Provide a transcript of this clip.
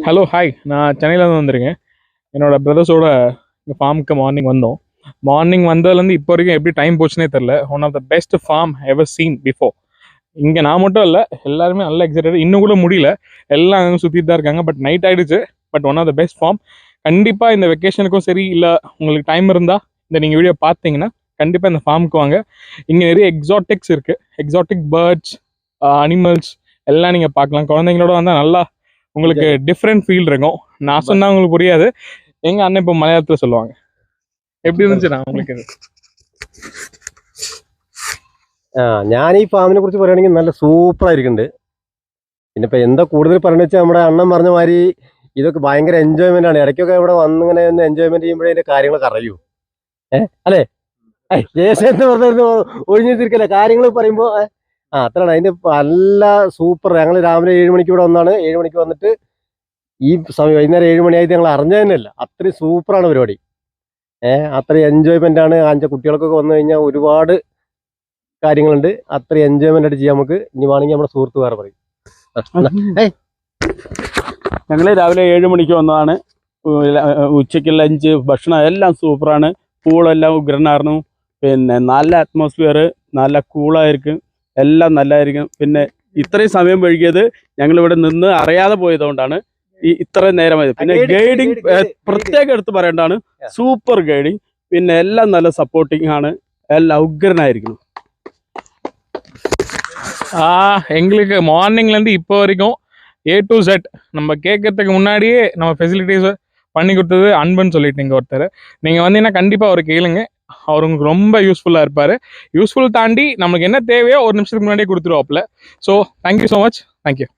Hello hi, நான் சென்னையிலேருந்து வந்திருக்கேன். என்னோட பிரதர்ஸோட இங்கே ஃபார்முக்கு மார்னிங் வந்தோம். மார்னிங் வந்ததுலேருந்து இப்போ வரைக்கும் எப்படி டைம் போச்சுனே தெரில. One of the best form ever seen before. இங்கே நான் மட்டும் இல்லை, எல்லாருமே நல்ல எக்ஸைட்டட். இன்னும் கூட முடியல, எல்லாம் அங்கே சுற்றிட்டு தான் இருக்காங்க. பட் நைட் ஆகிடுச்சு. But one of the best form. கண்டிப்பாக இந்த வெக்கேஷனுக்கும் சரி, இல்லை உங்களுக்கு டைம் இருந்தால் இந்த நீங்கள் வீடியோ பார்த்தீங்கன்னா கண்டிப்பாக இந்த ஃபார்முக்கு வாங்க. இங்கே நிறைய எக்ஸாட்டிக்ஸ் இருக்குது. எக்ஸாட்டிக் பேர்ட்ஸ், அனிமல்ஸ் எல்லாம் நீங்கள் பார்க்கலாம். குழந்தைங்களோட வந்தால் நல்லா உங்களுக்கு டிஃப்ரெண்ட் ஃபீல் இருக்கும். நான் சொன்னா உங்களுக்கு புரியாது. எங்க அண்ணன் இப்போ மலையாளத்துல சொல்லுவாங்க. எப்படி இருந்துச்சுண்ணா உங்களுக்கு இது? ഞാൻ ഈ ഫാമിനെ കുറിച്ച് പറയുകയാണെങ്കിൽ നല്ല സൂപ്പറായിരിക്കുന്നുണ്ട്. പിന്നെ ഇപ്പം എന്താ കൂടുതൽ പറയുന്നത് വെച്ചാൽ നമ്മുടെ അണ്ണൻ പറഞ്ഞ മാതിരി ഇതൊക്കെ ഭയങ്കര എൻജോയ്മെന്റ് ആണ്. ഇടയ്ക്കൊക്കെ ഇവിടെ വന്നിങ്ങനെ ഒന്ന് എൻജോയ്മെന്റ് ചെയ്യുമ്പോഴേ അതിന്റെ കാര്യങ്ങളൊക്കെ അറിയൂ. അല്ലേ ജയസേൻ എന്ന് പറഞ്ഞ ഒഴിഞ്ഞു തിരിക്കല്ലേ കാര്യങ്ങൾ പറയുമ്പോൾ അത്രയാണ്. അതിന്റെ നല്ല സൂപ്പർ. ഞങ്ങൾ രാവിലെ 7 മണിക്ക് ഇവിടെ വന്നാണ്. 7 മണിക്ക് വന്നിട്ട് ഈ സമയം വൈകുന്നേരം 7 മണിയായിട്ട് ഞങ്ങൾ അറിഞ്ഞത് തന്നെയല്ല. അത്രയും സൂപ്പറാണ് പരിപാടി. അത്രയും എൻജോയ്മെന്റ് ആണ്. കുട്ടികൾക്കൊക്കെ വന്നു കഴിഞ്ഞാൽ ഒരുപാട് കാര്യങ്ങളുണ്ട്. അത്രയും എൻജോയ്മെന്റ് ആയിട്ട് ചെയ്യാം നമുക്ക്. ഇനി വേണമെങ്കിൽ നമ്മുടെ സുഹൃത്ത് വേറെ പറയും. ഞങ്ങൾ രാവിലെ 7 മണിക്ക് വന്നതാണ്. ഉച്ചയ്ക്ക് ലഞ്ച് ഭക്ഷണം എല്ലാം സൂപ്പറാണ്. പൂളെല്ലാം ഉഗ്രനായിരുന്നു. പിന്നെ നല്ല അറ്റ്മോസ്ഫിയർ, നല്ല കൂളായിരിക്കും, എല്ലാം നല്ലതായിരിക്കും. പിന്നെ ഇത്രയും സമയം വൈകിയത് ഞങ്ങളിവിടെ നിന്ന് അറിയാതെ പോയതുകൊണ്ടാണ് ഇത്രയും നേരമായത്. പിന്നെ ഗൈഡിങ് പ്രത്യേകം എടുത്ത് പറയേണ്ടതാണ്. Super guiding. പിന്നെ എല്ലാം നല്ല സപ്പോർട്ടിങ് ആണ്. എല്ലാം ഉഗ്രനായിരിക്കണം. எங்களுக்கு மார்னிங்லேருந்து இப்போ வரைக்கும் A to Z நம்ம கேட்கறதுக்கு முன்னாடியே நம்ம ஃபெசிலிட்டிஸ் பண்ணி கொடுத்தது அன்புன்னு சொல்லிட்டு நீங்கள் ஒருத்தர். நீங்கள் வந்தீங்கன்னா கண்டிப்பாக அவர் கேளுங்க. அவர் உங்களுக்கு ரொம்ப யூஸ்ஃபுல்லாக இருப்பார். யூஸ்ஃபுல் தாண்டி நம்மளுக்கு என்ன தேவையோ ஒரு நிமிஷத்துக்கு முன்னாடியே கொடுத்துருவாப்புல. So thank you so much. Thank you.